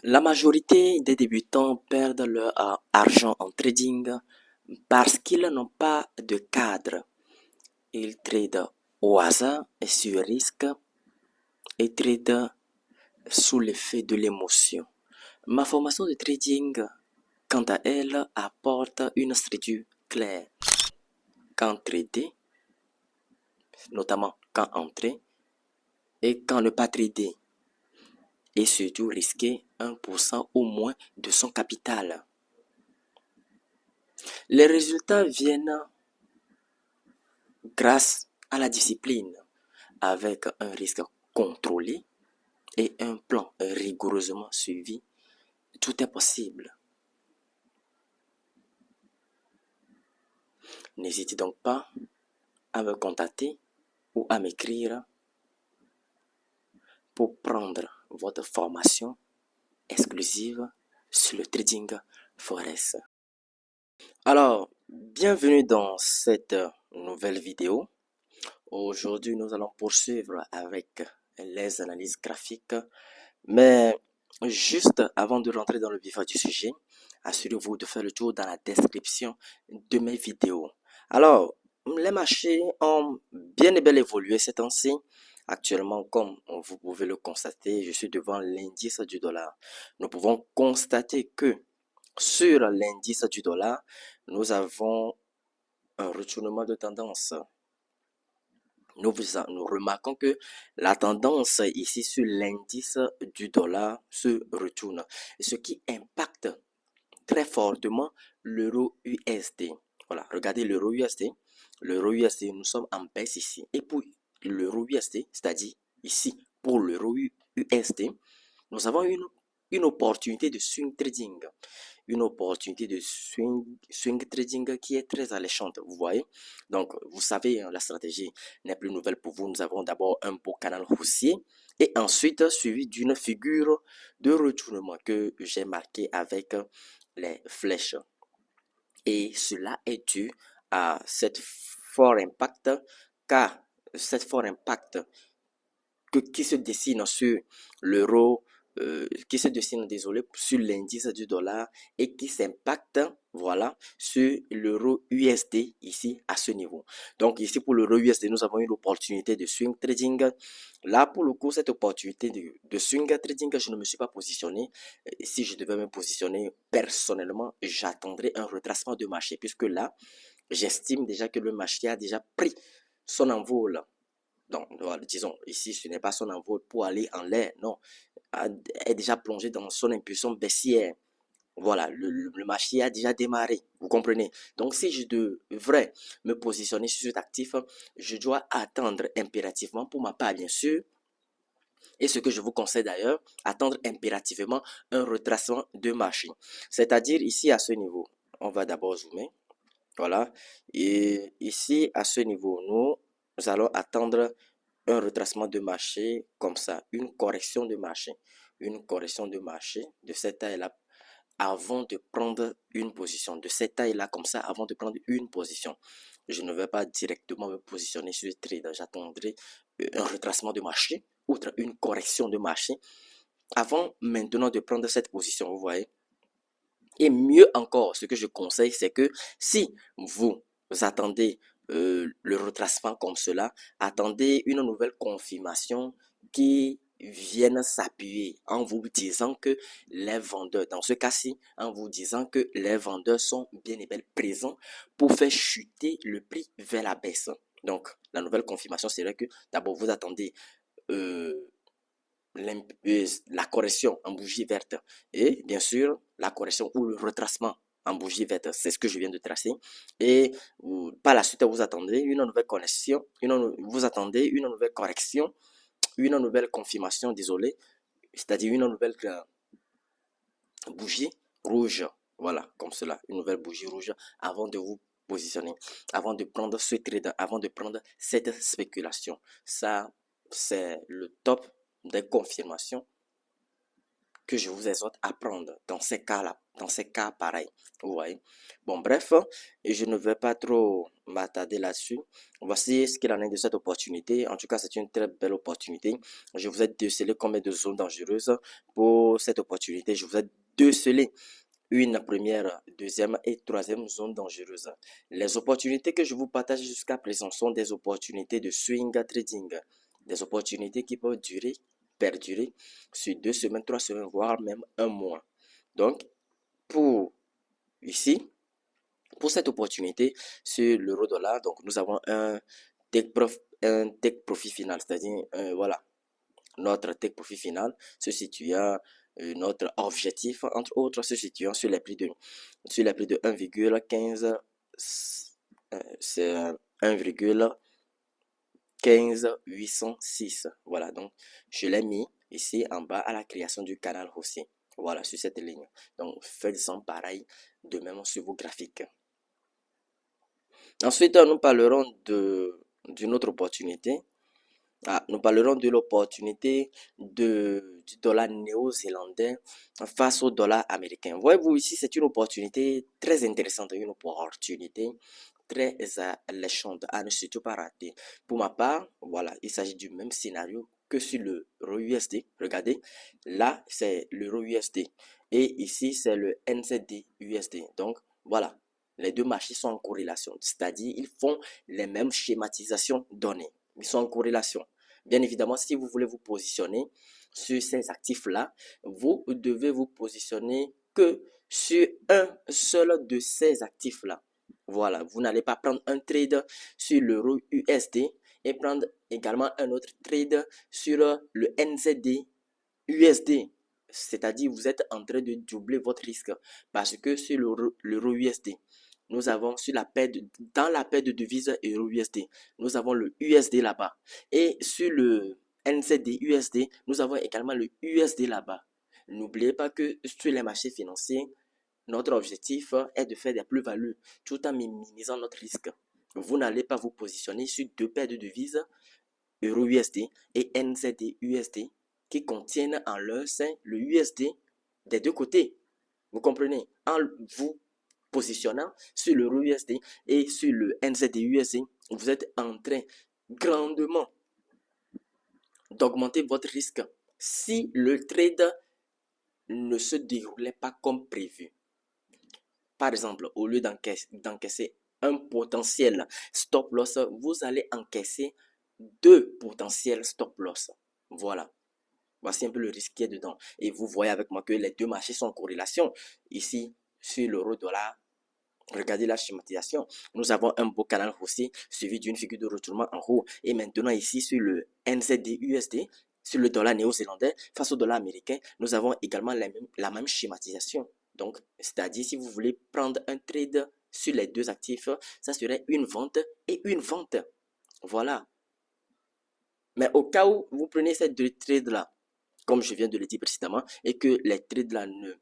La majorité des débutants perdent leur argent en trading parce qu'ils n'ont pas de cadre. Ils tradent au hasard et sur risque et tradent sous l'effet de l'émotion. Ma formation de trading, quant à elle, apporte une structure claire. Quand trader, notamment quand entrer et quand ne pas trader. Et surtout risquer 1% au moins de son capital. Les résultats viennent grâce à la discipline, avec un risque contrôlé et un plan rigoureusement suivi. Tout est possible. N'hésitez donc pas à me contacter ou à m'écrire pour prendre votre formation exclusive sur le trading forex. Alors, bienvenue dans cette nouvelle vidéo. Aujourd'hui, nous allons poursuivre avec les analyses graphiques. Mais juste avant de rentrer dans le vif du sujet, assurez-vous de faire le tour dans la description de mes vidéos. Alors, les marchés ont bien et bien évolué ces temps-ci. Actuellement, comme vous pouvez le constater, je suis devant l'indice du dollar. Nous pouvons constater que sur l'indice du dollar, nous avons un retournement de tendance. Nous remarquons que la tendance ici sur l'indice du dollar se retourne, ce qui impacte très fortement l'euro USD. Voilà, regardez l'euro USD. L'euro USD, nous sommes en baisse ici. Et pour l'euro USD, c'est-à-dire ici, pour l'euro USD, nous avons une opportunité de swing trading. Une opportunité de swing trading qui est très alléchante, vous voyez. Donc, vous savez, la stratégie n'est plus nouvelle pour vous. Nous avons d'abord un beau canal haussier et ensuite suivi d'une figure de retournement que j'ai marqué avec les flèches. Et cela est dû à cette fort impact, car cette fort impact qui se dessine sur l'euro, qui se dessine, désolé, sur l'indice du dollar et qui s'impacte, voilà, sur l'euro USD ici à ce niveau. Donc ici pour l'euro USD, nous avons une opportunité de swing trading. Là pour le coup, cette opportunité de swing trading, je ne me suis pas positionné. Si je devais me positionner personnellement, j'attendrais un retracement de marché puisque là, j'estime déjà que le marché a déjà pris son envol. Donc, voilà, disons, ici, ce n'est pas son envol pour aller en l'air, non. Est déjà plongé dans son impulsion baissière. Voilà, le marché a déjà démarré, vous comprenez. Donc, si je devrais me positionner sur cet actif, je dois attendre impérativement, pour ma part, bien sûr, et ce que je vous conseille d'ailleurs, attendre impérativement un retracement de marché. C'est-à-dire ici, à ce niveau, on va d'abord zoomer. Voilà, et ici, à ce niveau, nous allons attendre un retracement de marché comme ça, une correction de marché de cette taille-là avant de prendre une position, de cette taille-là comme ça avant de prendre une position. Je ne vais pas directement me positionner sur le trade, j'attendrai un retracement de marché, outre une correction de marché, avant maintenant de prendre cette position, vous voyez. Et mieux encore, ce que je conseille, c'est que si vous attendez le retracement comme cela, attendez une nouvelle confirmation qui vienne s'appuyer en vous disant que les vendeurs, dans ce cas-ci, en vous disant que les vendeurs sont bien et bien présents pour faire chuter le prix vers la baisse. Donc, la nouvelle confirmation serait que d'abord vous attendez euh, la correction en bougie verte et bien sûr la correction ou le retracement en bougie verte, c'est ce que je viens de tracer. Et par la suite, vous attendez une nouvelle correction, vous attendez une nouvelle correction, une nouvelle confirmation, désolé, c'est-à-dire une nouvelle bougie rouge, voilà, comme cela, une nouvelle bougie rouge avant de vous positionner, avant de prendre ce trade, avant de prendre cette spéculation. Ça, c'est le top des confirmations que je vous exhorte à prendre dans ces cas-là, dans ces cas pareils. Vous voyez. Bon, bref, et je ne vais pas trop m'attarder là-dessus. Voici ce qu'il en est de cette opportunité. En tout cas, c'est une très belle opportunité. Je vous ai décelé combien de zones dangereuses pour cette opportunité. Je vous ai décelé une première, deuxième et troisième zone dangereuse. Les opportunités que je vous partage jusqu'à présent sont des opportunités de swing trading, des opportunités qui peuvent perdurer sur 2 semaines, 3 semaines, voire même un mois. Donc, pour ici, pour cette opportunité sur l'euro-dollar, donc nous avons un take profit final, c'est-à-dire voilà, notre take profit final se situant notre objectif, entre autres, se situant sur les prix de 1,15, c'est 1,15806. Voilà, donc je l'ai mis ici en bas à la création du canal haussier. Voilà, sur cette ligne. Donc, faites-en pareil de même sur vos graphiques. Ensuite, nous parlerons d'une autre opportunité. Nous parlerons de l'opportunité du dollar néo-zélandais face au dollar américain. Voyez-vous, ici, c'est une opportunité très intéressante, une opportunité très alléchante à ne surtout pas rater. Pour ma part, voilà, il s'agit du même scénario que sur l'euro USD. Regardez, là, c'est l'euro USD et ici, c'est le NZD USD. Donc, voilà, les deux marchés sont en corrélation, c'est-à-dire ils font les mêmes schématisations données. Ils sont en corrélation. Bien évidemment, si vous voulez vous positionner sur ces actifs-là, vous devez vous positionner que sur un seul de ces actifs-là. Voilà, vous n'allez pas prendre un trade sur l'euro USD et prendre également un autre trade sur le NZD USD. C'est-à-dire, vous êtes en train de doubler votre risque parce que sur l'euro USD, nous avons sur dans la paire de devises euro USD, nous avons le USD là-bas. Et sur le NZD USD, nous avons également le USD là-bas. N'oubliez pas que sur les marchés financiers, notre objectif est de faire des plus-values tout en minimisant notre risque. Vous n'allez pas vous positionner sur deux paires de devises euro USD et NZD USD qui contiennent en leur sein le USD des deux côtés. Vous comprenez? En vous positionnant sur l'euro USD et sur le NZD USD, vous êtes en train grandement d'augmenter votre risque si le trade ne se déroulait pas comme prévu. Par exemple, au lieu d'encaisser un potentiel stop loss, vous allez encaisser deux potentiels stop loss. Voilà. Voici un peu le risque qui est dedans. Et vous voyez avec moi que les deux marchés sont en corrélation. Ici, sur l'euro-dollar, regardez la schématisation. Nous avons un beau canal haussier suivi d'une figure de retournement en haut. Et maintenant ici, sur le NZD-USD, sur le dollar néo-zélandais, face au dollar américain, nous avons également la même schématisation. Donc, c'est-à-dire si vous voulez prendre un trade sur les deux actifs, ça serait une vente et une vente. Voilà. Mais au cas où vous prenez ces deux trades-là, comme je viens de le dire précédemment, et que les trades-là ne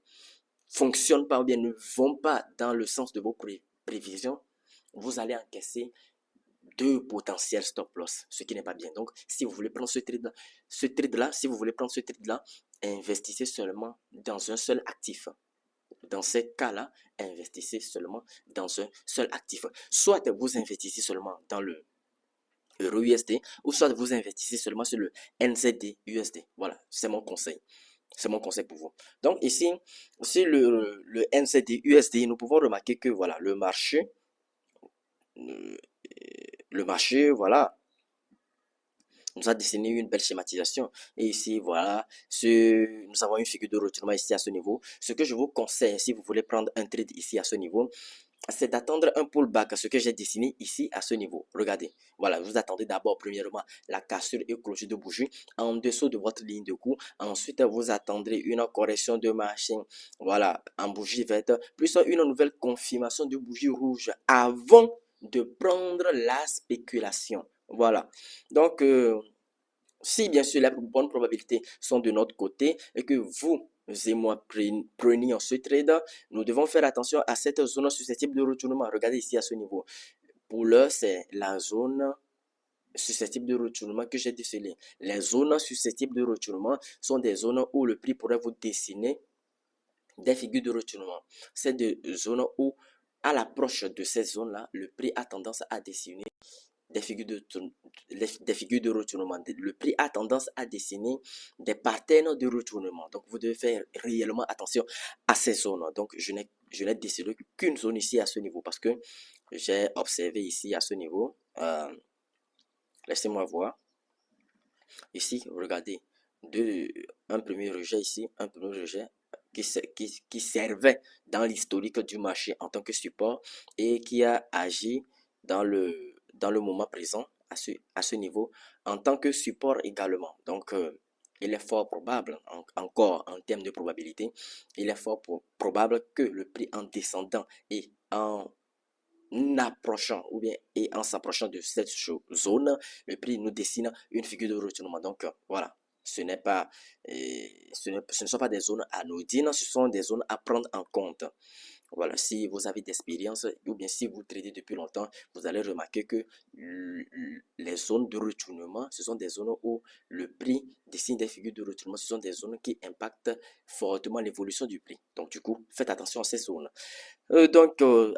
fonctionnent pas ou bien ne vont pas dans le sens de vos prévisions, vous allez encaisser deux potentiels stop loss, ce qui n'est pas bien. Donc, si vous voulez prendre ce trade-là, si vous voulez prendre ce trade-là, investissez seulement dans un seul actif. Dans ces cas-là, investissez seulement dans un seul actif. Soit vous investissez seulement dans le euro USD, ou soit vous investissez seulement sur le NZD USD. Voilà, c'est mon conseil. C'est mon conseil pour vous. Donc ici, sur le NZD USD, nous pouvons remarquer que voilà, le marché, voilà, nous a dessiné une belle schématisation. Et ici, voilà, nous avons une figure de retournement ici à ce niveau. Ce que je vous conseille, si vous voulez prendre un trade ici à ce niveau, c'est d'attendre un pullback, ce que j'ai dessiné ici à ce niveau. Regardez, voilà, vous attendez d'abord, premièrement, la cassure et clôture de bougie en dessous de votre ligne de coup. Ensuite, vous attendrez une correction de marché, voilà, en bougie verte, plus une nouvelle confirmation de bougie rouge avant de prendre la spéculation. Voilà, donc, si bien sûr les bonnes probabilités sont de notre côté et que vous et moi prenions ce trade, nous devons faire attention à cette zone susceptible de retournement. Regardez ici à ce niveau. Pour l'heure, c'est la zone susceptibles de retournement que j'ai décelées. Les zones susceptibles de retournement sont des zones où le prix pourrait vous dessiner des figures de retournement. C'est des zones où, à l'approche de ces zones-là, le prix a tendance à dessiner des figures de retournement. Le prix a tendance à dessiner des patterns de retournement. Donc, vous devez faire réellement attention à ces zones. Donc, je n'ai décelé qu'une zone ici à ce niveau parce que j'ai observé ici à ce niveau. Laissez-moi voir. Ici, regardez, un premier rejet ici, un premier rejet qui servait dans l'historique du marché en tant que support et qui a agi dans le moment présent à ce niveau en tant que support également. Donc, il est fort probable, encore en termes de probabilité, il est fort probable que le prix en descendant et en approchant ou bien et en s'approchant de cette zone, le prix nous dessine une figure de retournement. Donc voilà, ce n'est pas, ce ne sont pas des zones anodines, ce sont des zones à prendre en compte. Voilà, si vous avez d'expérience ou bien si vous tradez depuis longtemps, vous allez remarquer que les zones de retournement, ce sont des zones où le prix dessine des figures de retournement, ce sont des zones qui impactent fortement l'évolution du prix. Donc du coup, faites attention à ces zones.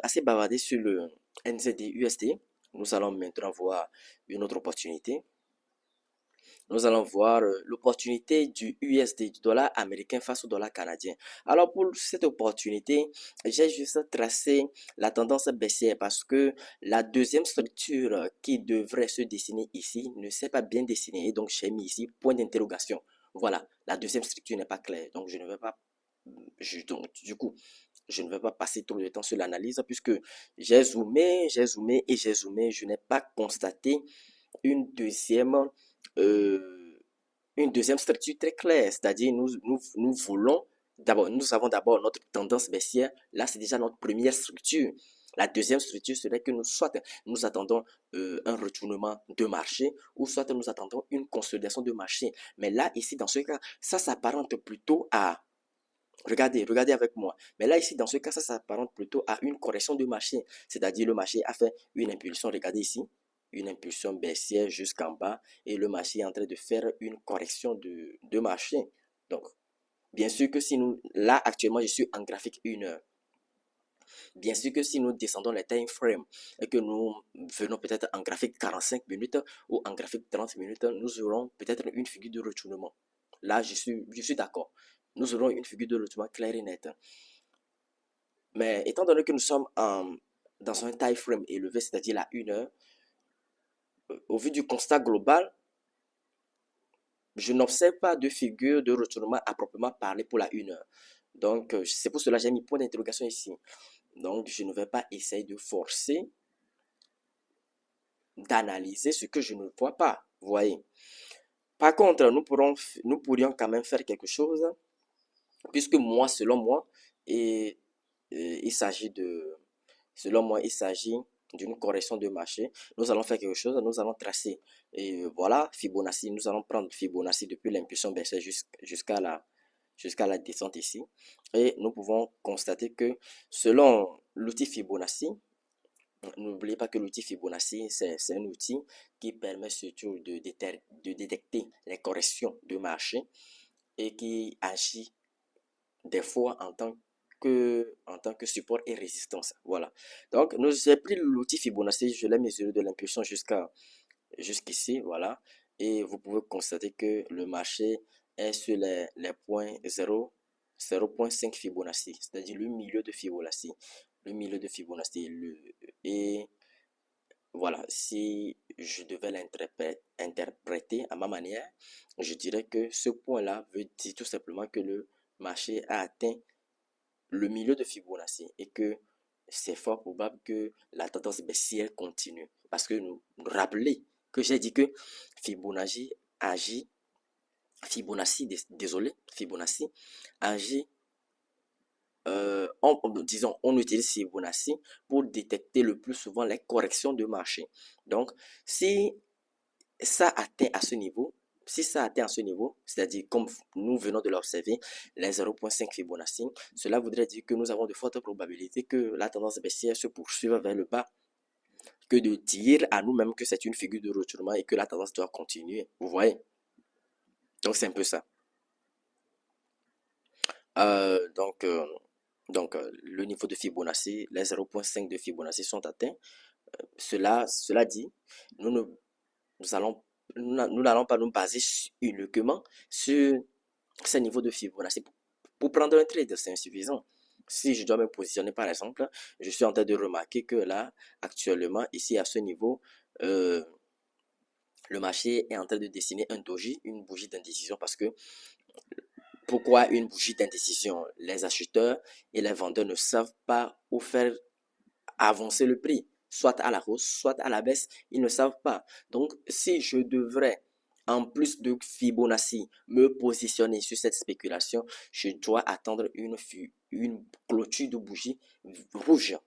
Assez bavardé sur le NZD USD, nous allons maintenant voir une autre opportunité. Nous allons voir l'opportunité du USD, du dollar américain face au dollar canadien. Alors pour cette opportunité, j'ai juste tracé la tendance baissière parce que la deuxième structure qui devrait se dessiner ici ne s'est pas bien dessinée. Et donc j'ai mis ici point d'interrogation. Voilà, la deuxième structure n'est pas claire. Donc je ne vais pas, du coup, je ne vais pas passer trop de temps sur l'analyse puisque j'ai zoomé, je n'ai pas constaté une deuxième, euh, une deuxième structure très claire. C'est-à-dire, nous voulons d'abord, nous avons d'abord notre tendance baissière. Là, c'est déjà notre première structure. La deuxième structure serait que soit nous attendons un retournement de marché, ou soit nous attendons une consolidation de marché. Mais là, ici, dans ce cas, ça s'apparente plutôt à regardez avec moi. Mais là, ici, dans ce cas, ça s'apparente plutôt à une correction de marché. C'est-à-dire, le marché a fait une impulsion, regardez ici, une impulsion baissière jusqu'en bas, et le marché est en train de faire une correction de marché. Donc, bien sûr que si nous, là, actuellement, je suis en graphique 1 heure. Bien sûr que si nous descendons les time frames et que nous venons peut-être en graphique 45 minutes ou en graphique 30 minutes, nous aurons peut-être une figure de retournement. Là, je suis d'accord. Nous aurons une figure de retournement claire et nette. Mais étant donné que nous sommes dans un time frame élevé, c'est-à-dire la 1 heure, au vu du constat global, je n'observe pas de figure de retournement à proprement parler pour la 1 heure. Donc, c'est pour cela que j'ai mis point d'interrogation ici. Donc, je ne vais pas essayer de forcer, d'analyser ce que je ne vois pas. Vous voyez. Par contre, nous pourrions quand même faire quelque chose, puisque moi, selon moi, et, il s'agit de, selon moi, il s'agit d'une correction de marché. Nous allons faire quelque chose, nous allons tracer, et voilà, Fibonacci, nous allons prendre Fibonacci depuis l'impulsion baissière jusqu'à la descente ici. Et nous pouvons constater que selon l'outil Fibonacci, n'oubliez pas que l'outil Fibonacci, c'est un outil qui permet surtout de détecter les corrections de marché et qui agit des fois en tant que support et résistance. Voilà. Donc, j'ai pris l'outil Fibonacci, je l'ai mesuré de l'impulsion jusqu'ici, voilà. Et vous pouvez constater que le marché est sur les points 0,5 Fibonacci, c'est-à-dire le milieu de Fibonacci. Le milieu de Fibonacci. Et voilà, si je devais l'interpréter à ma manière, je dirais que ce point-là veut dire tout simplement que le marché a atteint le milieu de Fibonacci et que c'est fort probable que la tendance baissière continue. Parce que nous rappelez que j'ai dit que Fibonacci agit, Fibonacci agit, disons, on utilise Fibonacci pour détecter le plus souvent les corrections de marché. Donc, si ça atteint à ce niveau, si ça atteint à ce niveau, c'est-à-dire comme nous venons de l'observer, les 0,5 Fibonacci, cela voudrait dire que nous avons de fortes probabilités que la tendance baissière se poursuive vers le bas que de dire à nous-mêmes que c'est une figure de retournement et que la tendance doit continuer. Vous voyez? Donc, c'est un peu ça. Euh, donc, euh, le niveau de Fibonacci, les 0,5 de Fibonacci sont atteints. Cela dit, nous ne, nous allons, nous n'allons pas nous baser uniquement sur ces niveaux de Fibonacci. Pour prendre un trade, c'est insuffisant. Si je dois me positionner, par exemple, je suis en train de remarquer que là, actuellement, ici, à ce niveau, euh, le marché est en train de dessiner un doji, une bougie d'indécision, parce que pourquoi une bougie d'indécision? Les acheteurs et les vendeurs ne savent pas où faire avancer le prix, soit à la hausse, soit à la baisse, ils ne savent pas. Donc, si je devrais, en plus de Fibonacci, me positionner sur cette spéculation, je dois attendre une clôture de bougie rouge.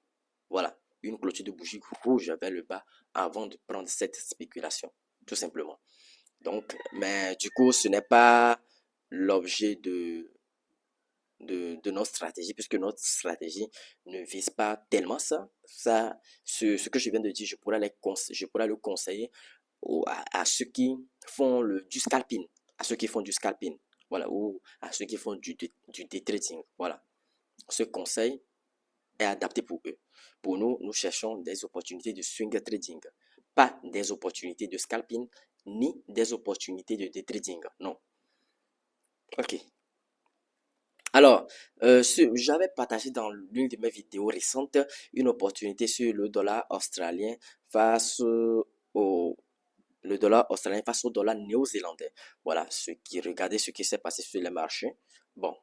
Voilà, une clôture de bougie rouge vers le bas avant de prendre cette spéculation, tout simplement. Donc, mais du coup, ce n'est pas l'objet de notre stratégie, puisque notre stratégie ne vise pas tellement ça. Ce que je viens de dire, je pourrais le conseiller à ceux qui font du scalping, à ceux qui font du scalping, voilà, ou à ceux qui font du day trading, voilà. Ce conseil est adapté pour eux. Pour nous, nous cherchons des opportunités de swing trading, pas des opportunités de scalping, ni des opportunités de day trading, non. Ok. Alors, j'avais partagé dans l'une de mes vidéos récentes une opportunité sur le dollar australien face au dollar néo-zélandais. Voilà, regardez ce qui s'est passé sur les marchés. Bon,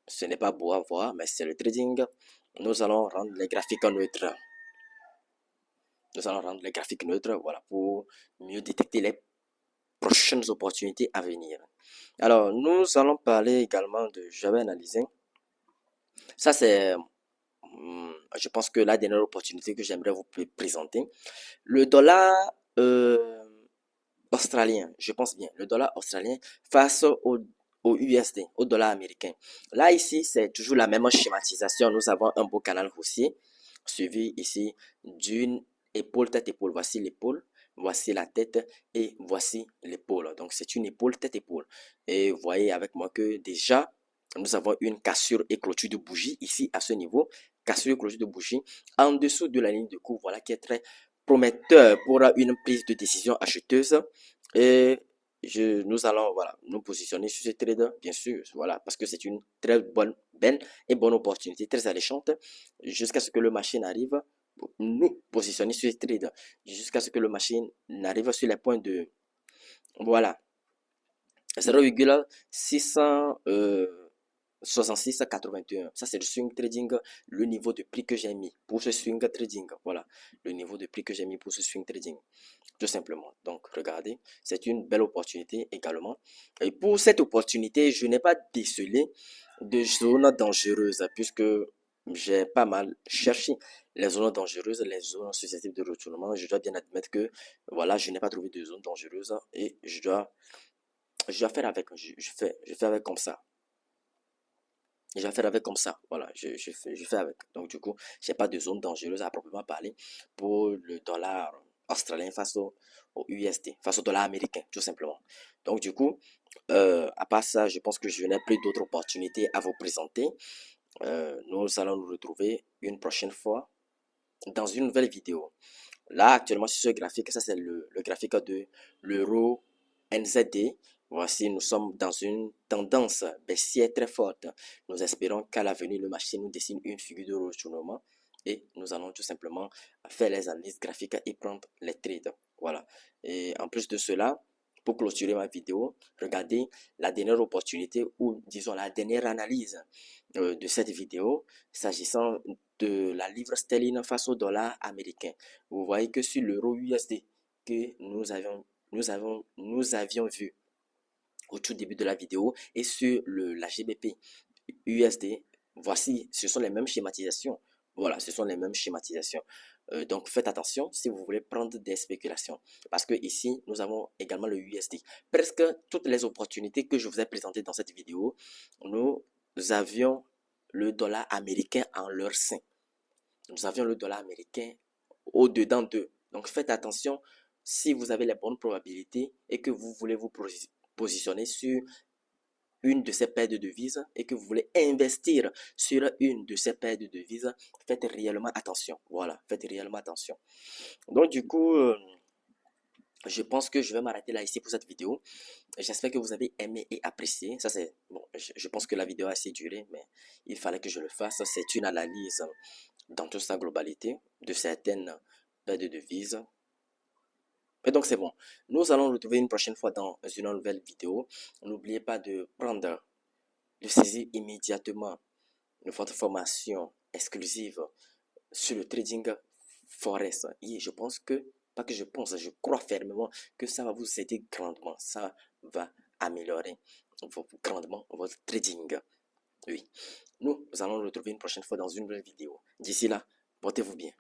ce n'est pas beau à voir, mais c'est le trading. Nous allons rendre les graphiques neutres. Nous allons rendre les graphiques neutres, voilà, pour mieux détecter les prochaines opportunités à venir. Alors, nous allons parler également j'avais analysé. Ça, je pense que la dernière opportunité que j'aimerais vous présenter. Le dollar australien, je pense bien, le dollar australien face au USD, au dollar américain. Là, ici, c'est toujours la même schématisation. Nous avons un beau canal haussier, suivi ici d'une épaule, tête-épaule. Voici l'épaule, voici la tête et voici l'épaule. Donc, c'est une épaule, tête-épaule. Et vous voyez avec moi que déjà, nous avons une cassure et clôture de bougie ici à ce niveau. Cassure et clôture de bougie en dessous de la ligne de cours, voilà, qui est très prometteur pour une prise de décision acheteuse. Et nous allons voilà, nous positionner sur ce trade, bien sûr, voilà, parce que c'est une très belle et bonne opportunité, très alléchante, jusqu'à ce que le machine arrive, nous positionner sur ce trade, jusqu'à ce que le machine n'arrive sur les points de, voilà, 0,666 à 81. Ça, c'est le swing trading, le niveau de prix que j'ai mis pour ce swing trading. Voilà, le niveau de prix que j'ai mis pour ce swing trading. Tout simplement. Donc, regardez, c'est une belle opportunité également. Et pour cette opportunité, je n'ai pas décelé de zones dangereuses puisque j'ai pas mal cherché les zones dangereuses, les zones susceptibles de retournement. Je dois bien admettre que, voilà, je n'ai pas trouvé de zone dangereuse et je dois faire avec, je fais avec comme ça. Je vais faire avec comme ça. Voilà, je fais avec. Donc, du coup, j'ai pas de zone dangereuse à proprement parler pour le dollar australien face au USD, face au dollar américain, tout simplement. Donc, du coup, à part ça, je pense que je n'ai plus d'autres opportunités à vous présenter. Nous allons nous retrouver une prochaine fois dans une nouvelle vidéo. Là, actuellement, sur ce graphique, ça c'est le graphique de l'euro NZD. Voici, nous sommes dans une tendance baissière très forte. Nous espérons qu'à l'avenir, le marché nous dessine une figure de retournement et nous allons tout simplement faire les analyses graphiques et prendre les trades. Voilà. Et en plus de cela, pour clôturer ma vidéo, regardez la dernière opportunité ou disons la dernière analyse de cette vidéo s'agissant de la livre sterling face au dollar américain. Vous voyez que sur l'euro USD que nous avions vu au tout début de la vidéo et sur la GBP USD, voici, ce sont les mêmes schématisations. Voilà, ce sont les mêmes schématisations. Donc, faites attention si vous voulez prendre des spéculations. Parce que ici, nous avons également le USD. Presque toutes les opportunités que je vous ai présentées dans cette vidéo, nous avions le dollar américain en leur sein. Nous avions le dollar américain au-dedans d'eux. Donc faites attention si vous avez les bonnes probabilités et que vous voulez vous positionner sur une de ces paires de devises et que vous voulez investir sur une de ces paires de devises, faites réellement attention. Voilà, faites réellement attention. Donc du coup, je pense que je vais m'arrêter là ici pour cette vidéo. J'espère que vous avez aimé et apprécié. Ça c'est bon, je pense que la vidéo a assez duré, mais il fallait que je le fasse. C'est une analyse dans toute sa globalité de certaines paires de devises. Et donc c'est bon. Nous allons nous retrouver une prochaine fois dans une nouvelle vidéo. N'oubliez pas de saisir immédiatement votre formation exclusive sur le trading forex. Et je pense que, pas que je pense, je crois fermement que ça va vous aider grandement. Ça va améliorer grandement votre trading. Oui. Nous allons nous retrouver une prochaine fois dans une nouvelle vidéo. D'ici là, portez-vous bien.